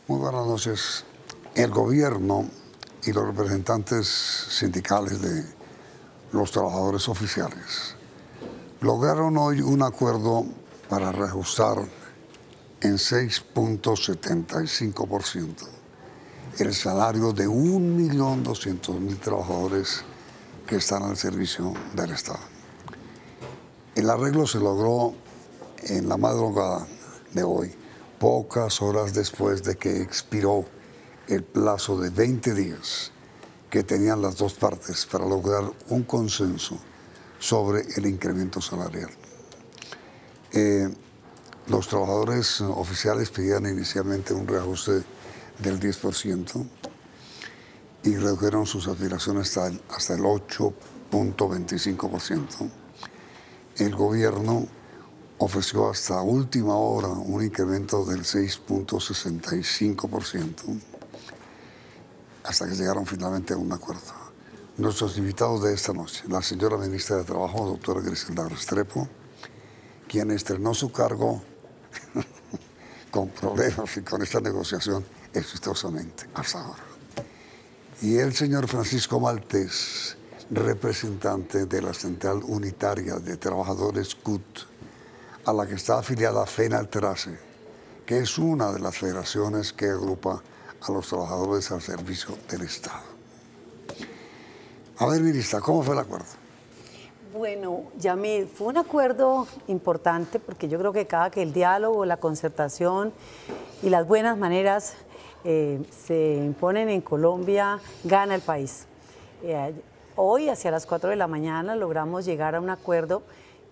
Muy buenas noches. El gobierno y los representantes sindicales de los trabajadores oficiales lograron hoy un acuerdo para reajustar en 6.75% el salario de 1.200.000 trabajadores que están al servicio del Estado. El arreglo se logró en la madrugada de hoy, pocas horas después de que expiró el plazo de 20 días que tenían las dos partes para lograr un consenso sobre el incremento salarial. Los trabajadores oficiales pedían inicialmente un reajuste del 10% y redujeron sus aspiraciones hasta el 8.25%. El gobierno ofreció hasta última hora un incremento del 6.65%, hasta que llegaron finalmente a un acuerdo. Nuestros invitados de esta noche, la señora ministra de Trabajo, doctora Griselda Restrepo, quien estrenó su cargo con problemas y con esta negociación exitosamente hasta ahora. Y el señor Francisco Maltés, representante de la Central Unitaria de Trabajadores CUT, a la que está afiliada FENALTRACE, que es una de las federaciones que agrupa a los trabajadores al servicio del Estado. A ver, ministra, ¿cómo fue el acuerdo? Bueno, Yamil, fue un acuerdo importante porque yo creo que cada que el diálogo, la concertación y las buenas maneras se imponen en Colombia, gana el país. Hoy, hacia las 4 de la mañana, logramos llegar a un acuerdo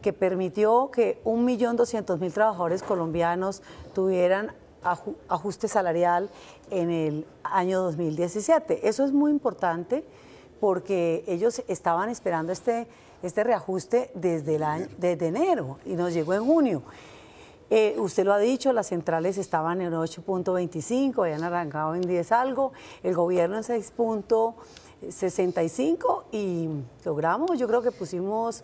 que permitió que 1.200.000 trabajadores colombianos tuvieran ajuste salarial en el año 2017. Eso es muy importante porque ellos estaban esperando este reajuste desde enero y nos llegó en junio. Usted lo ha dicho, las centrales estaban en 8.25, habían arrancado en 10 algo, el gobierno en 6.65 y logramos, yo creo que pusimos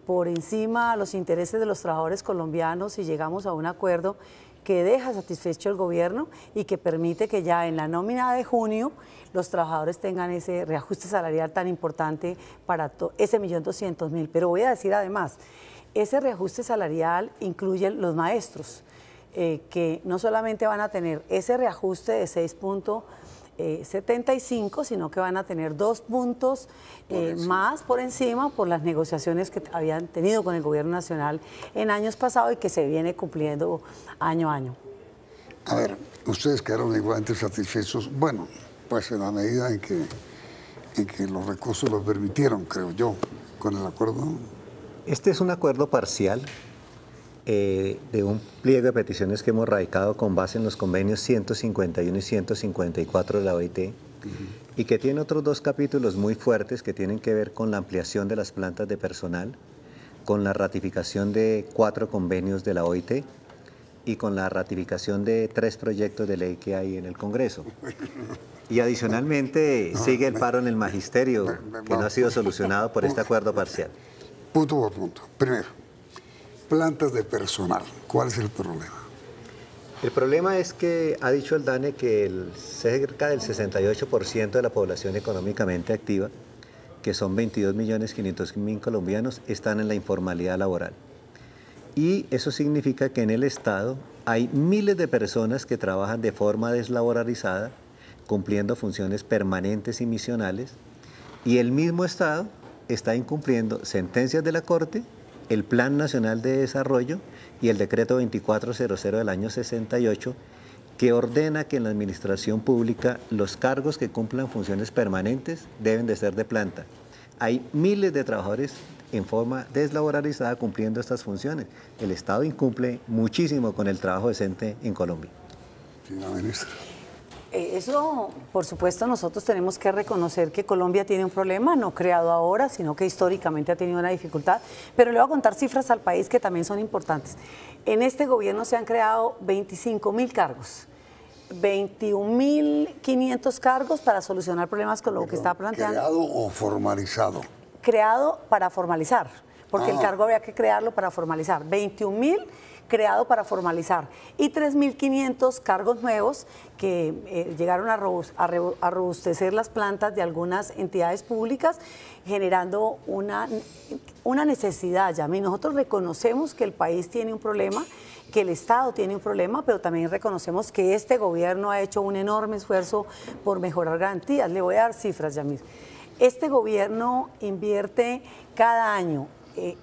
por encima los intereses de los trabajadores colombianos y llegamos a un acuerdo que deja satisfecho el gobierno y que permite que ya en la nómina de junio los trabajadores tengan ese reajuste salarial tan importante para ese 1.200.000. Pero voy a decir además, ese reajuste salarial incluye los maestros, que no solamente van a tener ese reajuste de 6.75, sino que van a tener 2 puntos más por encima por las negociaciones que habían tenido con el gobierno nacional en años pasados y que se viene cumpliendo año a año. A ver, ustedes quedaron igualmente satisfechos, bueno, pues en la medida en que los recursos lo permitieron, creo yo, con el acuerdo. Este es un acuerdo parcial de un pliego de peticiones que hemos radicado con base en los convenios 151 y 154 de la OIT y que tiene otros 2 capítulos muy fuertes que tienen que ver con la ampliación de las plantas de personal, con la ratificación de 4 convenios de la OIT y con la ratificación de 3 proyectos de ley que hay en el Congreso. Y adicionalmente sigue el paro en el magisterio que no ha sido solucionado por este acuerdo parcial. Punto por punto. Primero, plantas de personal. ¿Cuál es el problema? El problema es que ha dicho el DANE que cerca del 68% de la población económicamente activa, que son 22.500.000 colombianos, están en la informalidad laboral. Y eso significa que en el Estado hay miles de personas que trabajan de forma deslaboralizada, cumpliendo funciones permanentes y misionales, y el mismo Estado está incumpliendo sentencias de la Corte, el Plan Nacional de Desarrollo y el Decreto 2400 del año 68, que ordena que en la administración pública los cargos que cumplan funciones permanentes deben de ser de planta. Hay miles de trabajadores en forma deslaboralizada cumpliendo estas funciones. El Estado incumple muchísimo con el trabajo decente en Colombia. Señora ministra. Eso, por supuesto, nosotros tenemos que reconocer que Colombia tiene un problema, no creado ahora, sino que históricamente ha tenido una dificultad. Pero le voy a contar cifras al país que también son importantes. En este gobierno se han creado 25.000 cargos, 21.500 cargos para solucionar problemas con lo que está planteando. ¿Creado o formalizado? Creado para formalizar, porque el cargo había que crearlo para formalizar. 21.000 creado para formalizar, y 3.500 cargos nuevos que llegaron a robustecer las plantas de algunas entidades públicas, generando una necesidad. Ya nosotros reconocemos que el país tiene un problema, que el Estado tiene un problema, pero también reconocemos que este gobierno ha hecho un enorme esfuerzo por mejorar garantías. Le voy a dar cifras, Yamil. Este gobierno invierte cada año,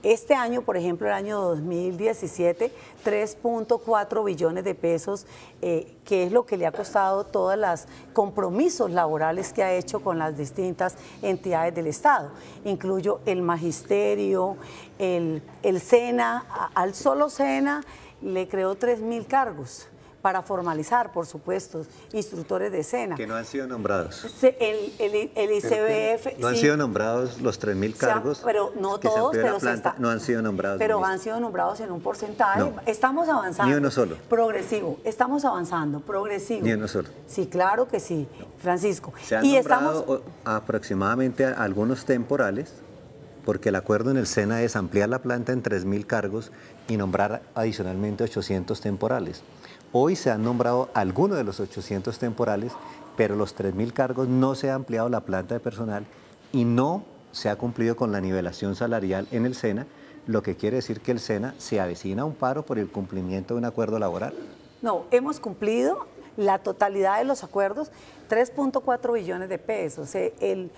este año, por ejemplo, el año 2017, 3.4 billones de pesos, que es lo que le ha costado todos los compromisos laborales que ha hecho con las distintas entidades del Estado. Incluyo el magisterio, el SENA, al solo SENA le creó 3.000 cargos para formalizar, por supuesto, instructores de SENA. Que no han sido nombrados. El ICBF... No han sido nombrados los 3.000 cargos. Pero no todos, pero no han sido nombrados. Pero han sido nombrados en un porcentaje. No. Estamos avanzando. Ni uno solo. Progresivo. Estamos avanzando, progresivo. Ni uno solo. Sí, claro que sí, Francisco. Se han nombrado aproximadamente algunos temporales, porque el acuerdo en el SENA es ampliar la planta en 3.000 cargos y nombrar adicionalmente 800 temporales. Hoy se han nombrado algunos de los 800 temporales, pero los 3.000 cargos no se ha ampliado la planta de personal y no se ha cumplido con la nivelación salarial en el SENA, lo que quiere decir que el SENA se avecina a un paro por el cumplimiento de un acuerdo laboral. No, hemos cumplido la totalidad de los acuerdos, 3.4 billones de pesos. El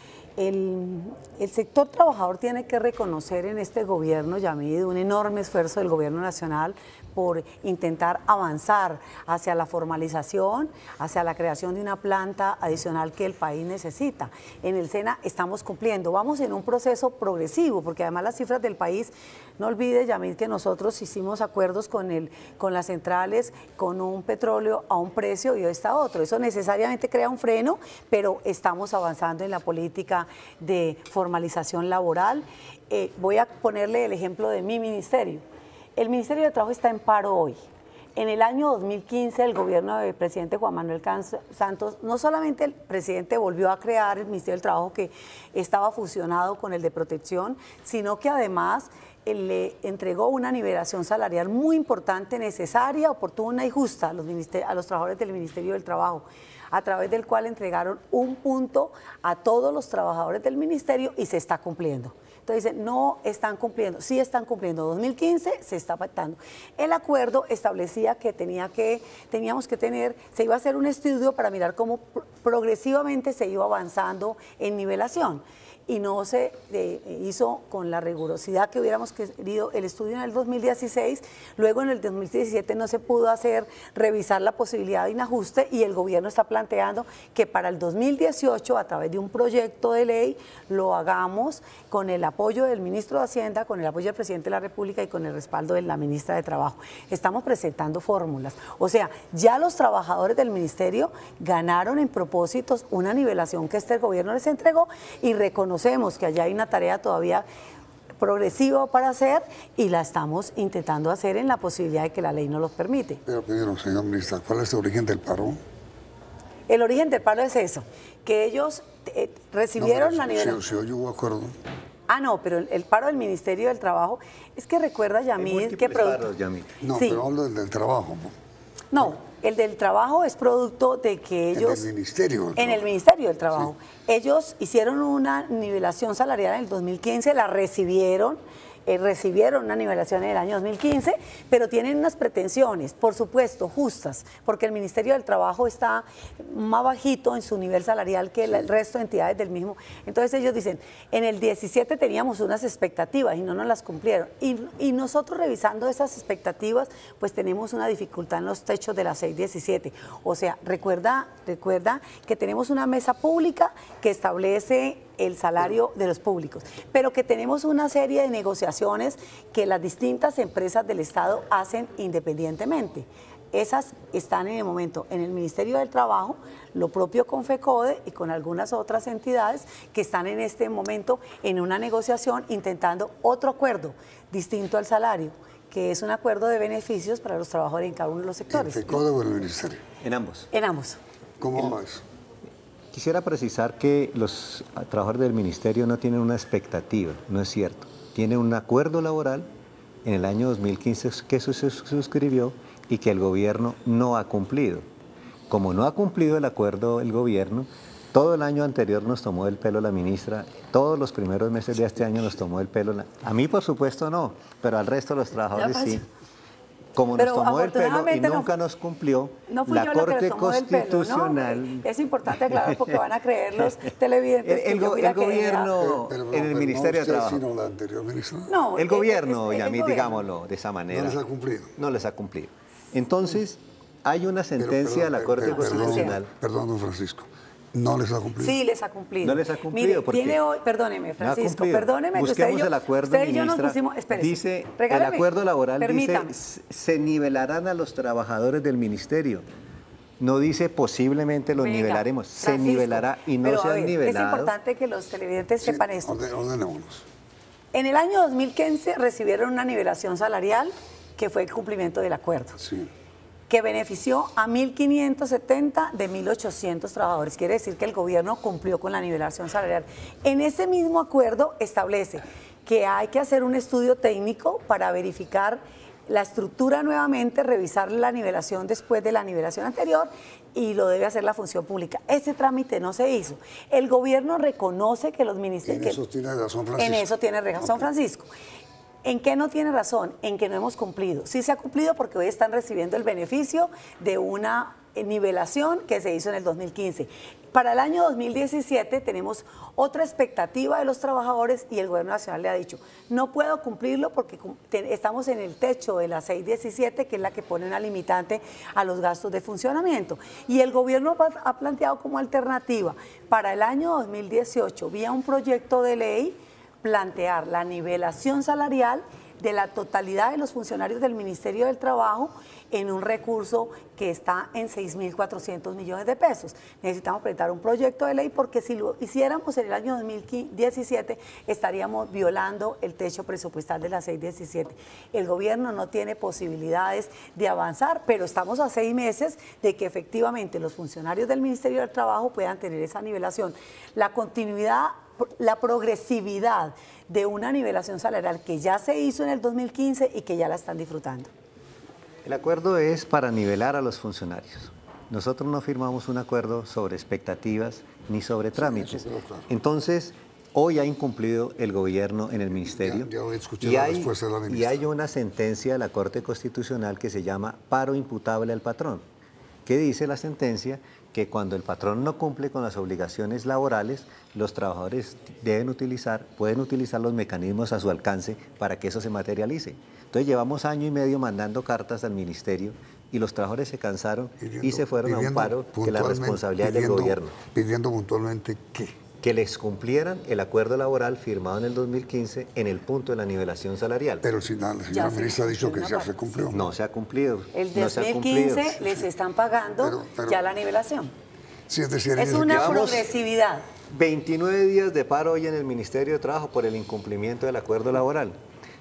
sector trabajador tiene que reconocer en este gobierno, Yamid, un enorme esfuerzo del gobierno nacional por intentar avanzar hacia la formalización, hacia la creación de una planta adicional que el país necesita. En el SENA estamos cumpliendo, vamos en un proceso progresivo, porque además las cifras del país, no olvide, Yamid, que nosotros hicimos acuerdos con las centrales, con un petróleo a un precio y hoy está otro. Eso necesariamente crea un freno, pero estamos avanzando en la política de formalización laboral. Voy a ponerle el ejemplo de mi ministerio. El Ministerio de Trabajo está en paro hoy. En el año 2015, el gobierno del presidente Juan Manuel Santos, no solamente el presidente volvió a crear el Ministerio del Trabajo que estaba fusionado con el de Protección, sino que además le entregó una nivelación salarial muy importante, necesaria, oportuna y justa a los trabajadores del Ministerio del Trabajo, a través del cual entregaron un punto a todos los trabajadores del ministerio y se está cumpliendo. Entonces dicen, no están cumpliendo, sí están cumpliendo. 2015 se está pactando. El acuerdo establecía que teníamos que tener, se iba a hacer un estudio para mirar cómo progresivamente se iba avanzando en nivelación. Y no se hizo con la rigurosidad que hubiéramos querido el estudio en el 2016, luego en el 2017 no se pudo revisar la posibilidad de un ajuste y el gobierno está planteando que para el 2018 a través de un proyecto de ley lo hagamos con el apoyo del ministro de Hacienda, con el apoyo del presidente de la República y con el respaldo de la ministra de Trabajo. Estamos presentando fórmulas, o sea, ya los trabajadores del ministerio ganaron en propósitos una nivelación que este gobierno les entregó y reconocemos que allá hay una tarea todavía progresiva para hacer y la estamos intentando hacer en la posibilidad de que la ley nos lo permite. Pero primero, señor ministro, ¿cuál es el origen del paro? El origen del paro es eso, que ellos recibieron la nivelación. Si hoy hubo acuerdo. Ah, no, pero el paro del Ministerio del Trabajo, es que recuerda, Yamid, que paros, Yamid. No, sí. Pero hablo del trabajo. No. El del trabajo es producto de que ellos... En el Ministerio del Trabajo. En el Ministerio del Trabajo. Sí. Ellos hicieron una nivelación salarial en el 2015, la recibieron una nivelación en el año 2015, pero tienen unas pretensiones, por supuesto, justas, porque el Ministerio del Trabajo está más bajito en su nivel salarial que el resto de entidades del mismo. Entonces ellos dicen, en el 17 teníamos unas expectativas y no nos las cumplieron. Y nosotros revisando esas expectativas, pues tenemos una dificultad en los techos de la 617. O sea, recuerda que tenemos una mesa pública que establece el salario de los públicos, pero que tenemos una serie de negociaciones que las distintas empresas del Estado hacen independientemente. Esas están en el momento en el Ministerio del Trabajo, lo propio con FECODE y con algunas otras entidades que están en este momento en una negociación intentando otro acuerdo distinto al salario, que es un acuerdo de beneficios para los trabajadores en cada uno de los sectores. ¿En FECODE o en el Ministerio? En ambos. En ambos. ¿Cómo va eso? Quisiera precisar que los trabajadores del ministerio no tienen una expectativa, no es cierto. Tienen un acuerdo laboral en el año 2015 que se suscribió y que el gobierno no ha cumplido. Como no ha cumplido el acuerdo el gobierno, todo el año anterior nos tomó el pelo la ministra, todos los primeros meses de este año nos tomó el pelo. A mí, por supuesto, no, pero al resto de los trabajadores sí. Como nos tomó el pelo y nunca nos cumplió, la Corte Constitucional... Es importante aclarar porque van a creer los televidentes. El gobierno en el Ministerio de Trabajo. ¿Sino la anterior ministra? No, el gobierno, Yamid, digámoslo de esa manera. No les ha cumplido. No les ha cumplido. Entonces, hay una sentencia de la Corte Constitucional. Perdón, don Francisco. ¿No les ha cumplido? Sí, les ha cumplido. No les ha cumplido. Mire, porque tiene hoy, perdóneme, Francisco, perdóneme. Busquemos el acuerdo, ministra. Dice, el acuerdo laboral dice, se nivelarán a los trabajadores del ministerio. No dice posiblemente los nivelaremos, se nivelará y no se han nivelado. Es importante que los televidentes sepan esto. Ordenémonos. En el año 2015 recibieron una nivelación salarial que fue el cumplimiento del acuerdo. Sí. Que benefició a 1.570 de 1.800 trabajadores. Quiere decir que el gobierno cumplió con la nivelación salarial. En ese mismo acuerdo establece que hay que hacer un estudio técnico para verificar la estructura nuevamente, revisar la nivelación después de la nivelación anterior y lo debe hacer la función pública. Ese trámite no se hizo. El gobierno reconoce que los ministerios... En eso tiene razón Francisco. En eso tiene razón Francisco. ¿En qué no tiene razón? En que no hemos cumplido. Sí se ha cumplido porque hoy están recibiendo el beneficio de una nivelación que se hizo en el 2015. Para el año 2017 tenemos otra expectativa de los trabajadores y el gobierno nacional le ha dicho, no puedo cumplirlo porque estamos en el techo de la 617, que es la que pone una limitante a los gastos de funcionamiento. Y el gobierno ha planteado como alternativa para el año 2018, vía un proyecto de ley, plantear la nivelación salarial de la totalidad de los funcionarios del Ministerio del Trabajo en un recurso que está en 6.400 millones de pesos. Necesitamos presentar un proyecto de ley porque si lo hiciéramos en el año 2017 estaríamos violando el techo presupuestal de la 617. El gobierno no tiene posibilidades de avanzar, pero estamos a 6 meses de que efectivamente los funcionarios del Ministerio del Trabajo puedan tener esa nivelación. La continuidad, la progresividad de una nivelación salarial que ya se hizo en el 2015 y que ya la están disfrutando. El acuerdo es para nivelar a los funcionarios. Nosotros no firmamos un acuerdo sobre expectativas ni sobre trámites. Entonces, hoy ha incumplido el gobierno en el ministerio y hay una sentencia de la Corte Constitucional que se llama paro imputable al patrón, que dice la sentencia que cuando el patrón no cumple con las obligaciones laborales, los trabajadores pueden utilizar los mecanismos a su alcance para que eso se materialice. Entonces llevamos año y medio mandando cartas al ministerio y los trabajadores se cansaron y se fueron a un paro que la responsabilidad es del gobierno. Pidiendo puntualmente ¿qué? Que les cumplieran el acuerdo laboral firmado en el 2015 en el punto de la nivelación salarial. Pero si la señora ministra ha dicho que ya se cumplió. No se ha cumplido. El 2015 les están pagando ya la nivelación. Sí, es decir, es una progresividad. 29 días de paro hoy en el Ministerio de Trabajo por el incumplimiento del acuerdo laboral.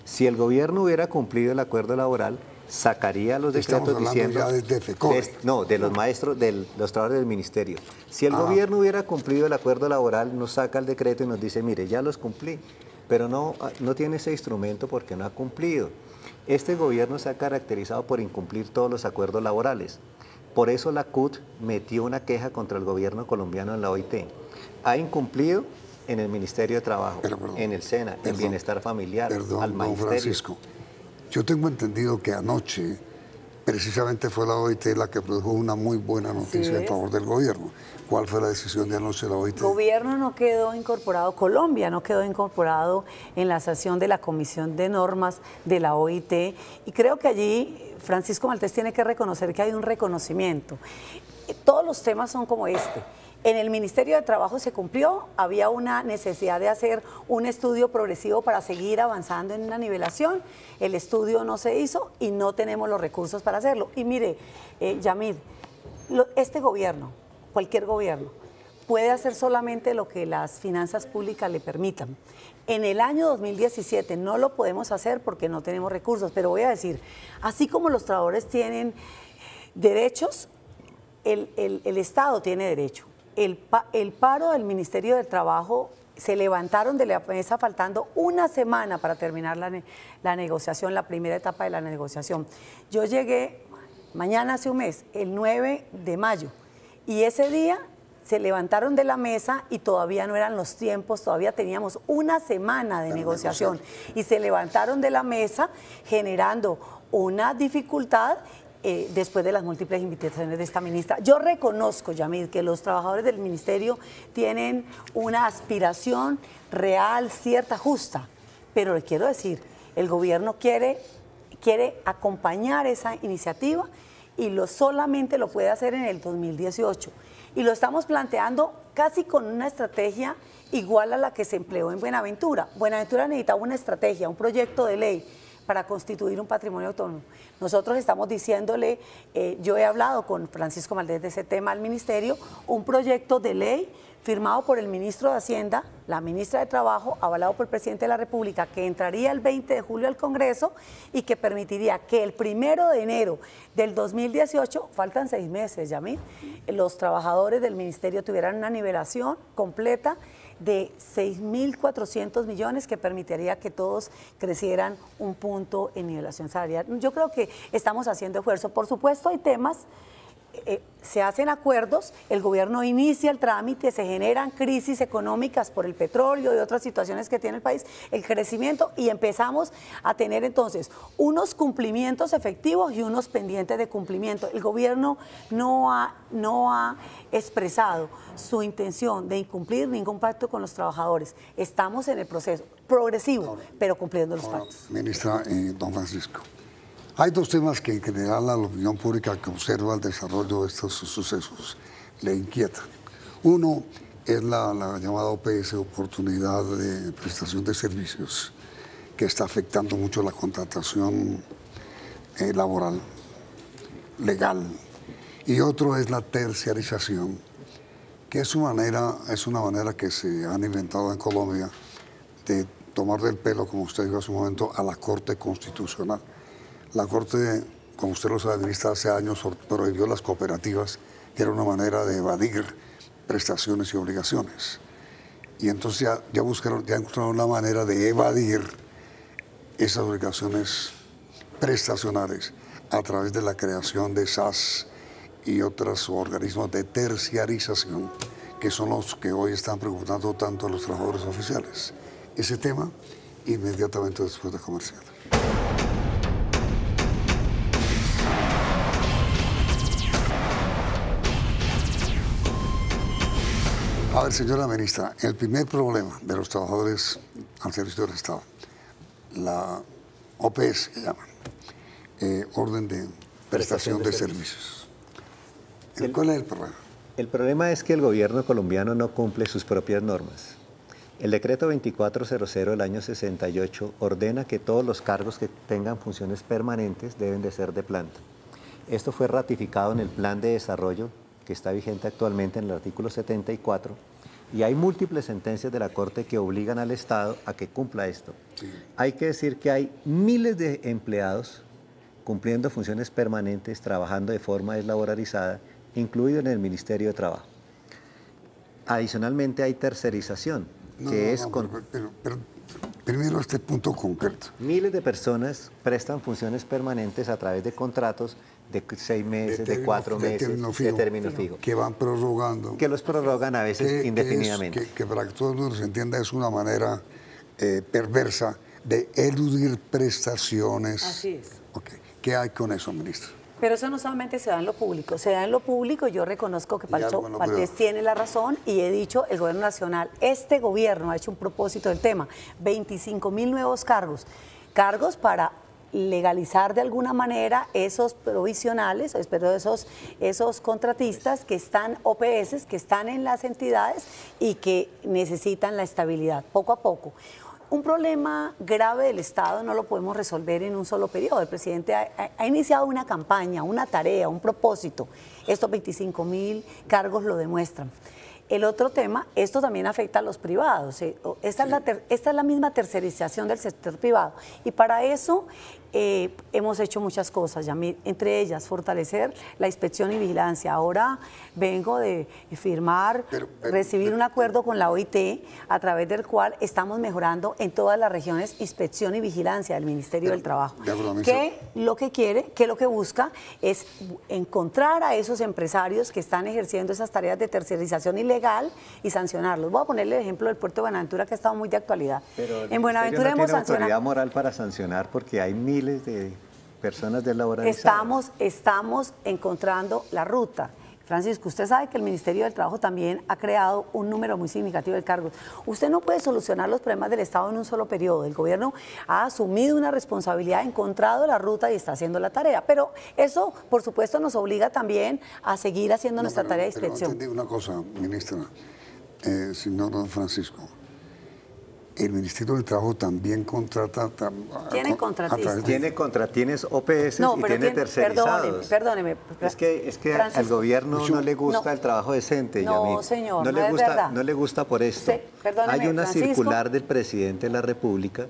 Si el gobierno hubiera cumplido el acuerdo laboral, sacaría los decretos diciendo... Ya de los maestros, de los trabajadores del ministerio. Si el gobierno hubiera cumplido el acuerdo laboral, nos saca el decreto y nos dice, mire, ya los cumplí, pero no tiene ese instrumento porque no ha cumplido. Este gobierno se ha caracterizado por incumplir todos los acuerdos laborales. Por eso la CUT metió una queja contra el gobierno colombiano en la OIT. Ha incumplido en el Ministerio de Trabajo, en el SENA, en Bienestar Familiar, al Magisterio. Francisco, yo tengo entendido que anoche precisamente fue la OIT la que produjo una muy buena noticia en favor del gobierno. ¿Cuál fue la decisión de anoche de la OIT? El gobierno no quedó incorporado, Colombia no quedó incorporado en la sesión de la Comisión de Normas de la OIT y creo que allí Francisco Maltés tiene que reconocer que hay un reconocimiento. Todos los temas son como este. En el Ministerio de Trabajo se cumplió, había una necesidad de hacer un estudio progresivo para seguir avanzando en una nivelación, el estudio no se hizo y no tenemos los recursos para hacerlo. Y mire, Yamid, este gobierno, cualquier gobierno, puede hacer solamente lo que las finanzas públicas le permitan. En el año 2017 no lo podemos hacer porque no tenemos recursos, pero voy a decir, así como los trabajadores tienen derechos, el Estado tiene derecho. El paro del Ministerio del Trabajo se levantaron de la mesa faltando una semana para terminar la negociación, la primera etapa de la negociación. Yo llegué mañana hace un mes, el 9 de mayo, y ese día se levantaron de la mesa y todavía no eran los tiempos, todavía teníamos una semana de negociación y se levantaron de la mesa generando una dificultad después de las múltiples invitaciones de esta ministra. Yo reconozco, Yamid, que los trabajadores del ministerio tienen una aspiración real, cierta, justa, pero le quiero decir, el gobierno quiere acompañar esa iniciativa y solamente lo puede hacer en el 2018. Y lo estamos planteando casi con una estrategia igual a la que se empleó en Buenaventura. Buenaventura necesitaba una estrategia, un proyecto de ley para constituir un patrimonio autónomo. Nosotros estamos diciéndole, yo he hablado con Francisco Valdés de ese tema al ministerio, un proyecto de ley firmado por el ministro de Hacienda, la ministra de Trabajo, avalado por el presidente de la República, que entraría el 20 de julio al Congreso y que permitiría que el 1 de enero del 2018, faltan 6 meses, Yamid, los trabajadores del ministerio tuvieran una nivelación completa de 6.400 millones que permitiría que todos crecieran un punto en nivelación salarial. Yo creo que estamos haciendo esfuerzo. Por supuesto, hay temas, se hacen acuerdos, el gobierno inicia el trámite, se generan crisis económicas por el petróleo y otras situaciones que tiene el país, el crecimiento, y empezamos a tener entonces unos cumplimientos efectivos y unos pendientes de cumplimiento. El gobierno no ha expresado su intención de incumplir ningún pacto con los trabajadores. Estamos en el proceso progresivo, pero cumpliendo los pactos. Ministra, don Francisco, hay dos temas que en general a la opinión pública que observa el desarrollo de estos sucesos le inquietan. Uno es la llamada OPS, Oportunidad de Prestación de Servicios, que está afectando mucho la contratación laboral, legal. Y otro es la terciarización, que es una manera que se han inventado en Colombia de tomar del pelo, como usted dijo hace un momento, a la Corte Constitucional. La Corte, como usted lo sabe, ministra, hace años prohibió las cooperativas, que era una manera de evadir prestaciones y obligaciones. Y entonces ya encontraron una manera de evadir esas obligaciones prestacionales a través de la creación de SAS y otros organismos de terciarización, que son los que hoy están preocupando tanto a los trabajadores oficiales. Ese tema, inmediatamente después de comercial. A ver, señora ministra, el primer problema de los trabajadores al servicio del Estado, la OPS, que llaman, Orden de Prestación de Servicios. ¿Cuál es el problema? El problema es que el gobierno colombiano no cumple sus propias normas. El decreto 2400 del año 68 ordena que todos los cargos que tengan funciones permanentes deben de ser de planta. Esto fue ratificado en el Plan de Desarrollo que está vigente actualmente en el artículo 74, y hay múltiples sentencias de la Corte que obligan al Estado a que cumpla esto. Sí. Hay que decir que hay miles de empleados cumpliendo funciones permanentes, trabajando de forma deslaboralizada, incluido en el Ministerio de Trabajo. Adicionalmente hay tercerización, pero primero este punto concreto. Miles de personas prestan funciones permanentes a través de contratos de 6 meses, de 4 meses, de término fijo. Que van prorrogando. Que los prorrogan a veces indefinidamente. Que para que todo el mundo se entienda es una manera perversa de eludir prestaciones. Así es. Okay. ¿Qué hay con eso, ministra? Pero eso no solamente se da en lo público, se da en lo público. Yo reconozco que Valdés tiene la razón y he dicho, el gobierno nacional, este gobierno ha hecho un propósito del tema, 25.000 nuevos cargos para legalizar de alguna manera esos provisionales, espero esos contratistas que están OPS, que están en las entidades y que necesitan la estabilidad, poco a poco. Un problema grave del Estado no lo podemos resolver en un solo periodo. El presidente ha iniciado una campaña, una tarea, un propósito. Estos 25.000 cargos lo demuestran. El otro tema, esto también afecta a los privados. Esta es la misma tercerización del sector privado. Y para eso hemos hecho muchas cosas, Yamil, entre ellas fortalecer la inspección y vigilancia. Ahora vengo de firmar, recibir un acuerdo con la OIT a través del cual estamos mejorando en todas las regiones inspección y vigilancia del Ministerio del Trabajo. Que lo que quiere, que lo que busca es encontrar a esos empresarios que están ejerciendo esas tareas de tercerización ilegal y sancionarlos. Voy a ponerle el ejemplo del puerto de Buenaventura, que ha estado muy de actualidad. Pero en Buenaventura no hemos tiene sancionado. autoridad moral para sancionar porque hay miles de personas deslaboralizadas. Estamos encontrando la ruta. Francisco, usted sabe que el Ministerio del Trabajo también ha creado un número muy significativo de cargos. Usted no puede solucionar los problemas del Estado en un solo periodo. El gobierno ha asumido una responsabilidad, ha encontrado la ruta y está haciendo la tarea. Pero eso, por supuesto, nos obliga también a seguir haciendo nuestra tarea de inspección. Pero entendí una cosa, ministra, señor don Francisco. El Ministerio del Trabajo también contrata... Tiene contratistas. Tienes OPS y tiene tercerizados. Perdóneme. Es que al gobierno no le gusta el trabajo decente, Yamil. No, señor, no es verdad. No le gusta por esto. Hay una circular del presidente de la República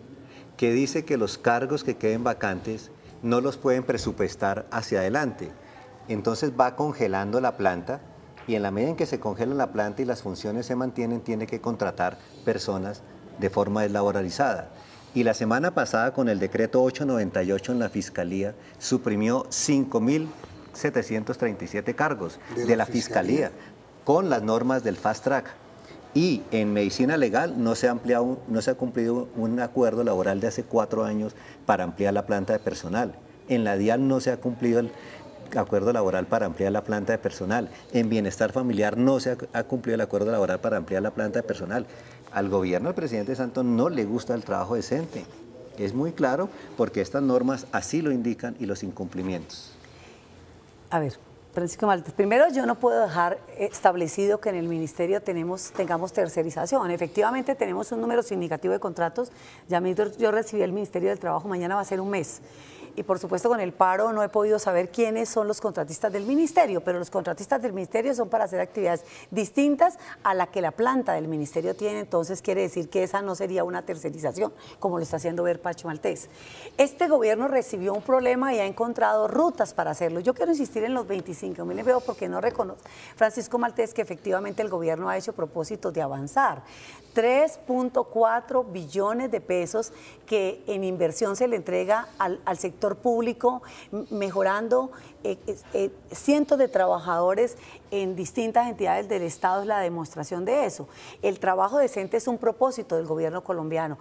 que dice que los cargos que queden vacantes no los pueden presupuestar hacia adelante. Entonces va congelando la planta y en la medida en que se congela la planta y las funciones se mantienen, tiene que contratar personas de forma deslaboralizada. Y la semana pasada, con el decreto 898 en la Fiscalía, suprimió 5.737 cargos de la Fiscalía con las normas del Fast Track. Y en medicina legal no se ha cumplido un acuerdo laboral de hace 4 años para ampliar la planta de personal. En la DIAN no se ha cumplido el acuerdo laboral para ampliar la planta de personal. En bienestar familiar no se ha cumplido el acuerdo laboral para ampliar la planta de personal. Al gobierno del presidente Santos no le gusta el trabajo decente. Es muy claro porque estas normas así lo indican y los incumplimientos. A ver, Francisco Maltés, primero yo no puedo dejar establecido que en el ministerio tengamos tercerización. Efectivamente tenemos un número significativo de contratos. Ya yo recibí el Ministerio del Trabajo, mañana va a ser un mes. Y por supuesto con el paro no he podido saber quiénes son los contratistas del ministerio, pero los contratistas del ministerio son para hacer actividades distintas a la que la planta del ministerio tiene, entonces quiere decir que esa no sería una tercerización, como lo está haciendo ver Pacho Maltés. Este gobierno recibió un problema y ha encontrado rutas para hacerlo. Yo quiero insistir en los 25.000 empleos porque no reconoce Francisco Maltés que efectivamente el gobierno ha hecho propósitos de avanzar. 3.4 billones de pesos que en inversión se le entrega al sector público, mejorando cientos de trabajadores en distintas entidades del Estado es la demostración de eso. El trabajo decente es un propósito del gobierno colombiano.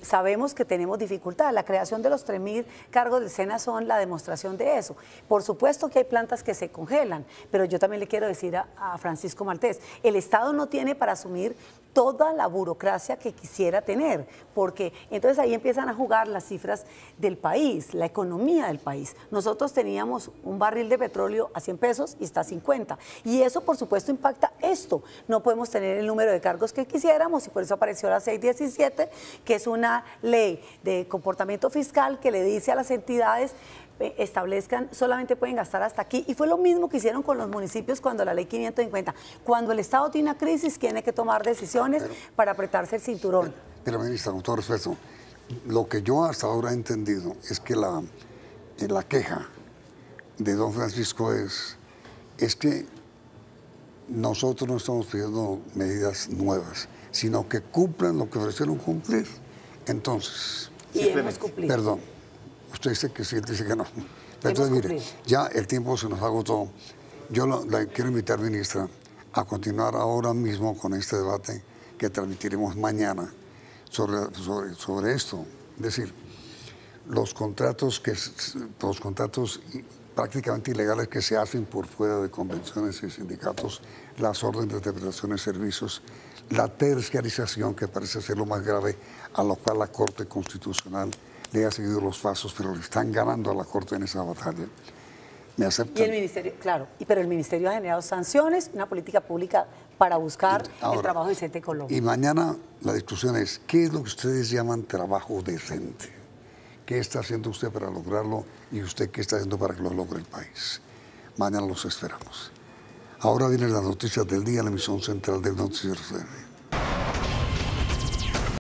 Sabemos que tenemos dificultades. La creación de los 3.000 cargos del SENA son la demostración de eso. Por supuesto que hay plantas que se congelan, pero yo también le quiero decir a Francisco Maltés, el Estado no tiene para asumir toda la burocracia que quisiera tener, porque entonces ahí empiezan a jugar las cifras del país, la economía del país. Nosotros teníamos un barril de petróleo a 100 pesos y está a 50, y eso por supuesto impacta esto. No podemos tener el número de cargos que quisiéramos y por eso apareció la 617, que es una ley de comportamiento fiscal que le dice a las entidades establezcan, solamente pueden gastar hasta aquí, y fue lo mismo que hicieron con los municipios cuando la ley 550, cuando el Estado tiene una crisis tiene que tomar decisiones para apretarse el cinturón. Pero ministra, con todo respeto, lo que yo hasta ahora he entendido es que la queja de don Francisco es que nosotros no estamos pidiendo medidas nuevas, sino que cumplan lo que ofrecieron cumplir. Entonces, y hemos cumplido. Perdón. Usted dice que sí, dice que no. Entonces, mire, ya el tiempo se nos agotó. Yo la quiero invitar, ministra, a continuar ahora mismo con este debate que transmitiremos mañana sobre esto. Es decir, los contratos prácticamente ilegales que se hacen por fuera de convenciones y sindicatos, las órdenes de prestación de servicios, la terciarización, que parece ser lo más grave, a lo cual la Corte Constitucional le ha seguido los pasos, pero le están ganando a la Corte en esa batalla. ¿Me aceptan? Y el Ministerio, claro, pero el Ministerio ha generado sanciones, una política pública para buscar el trabajo decente en Colombia. Y mañana la discusión es, ¿qué es lo que ustedes llaman trabajo decente? ¿Qué está haciendo usted para lograrlo y usted qué está haciendo para que lo logre el país? Mañana los esperamos. Ahora vienen las noticias del día en la emisión central del Noticiero CNE.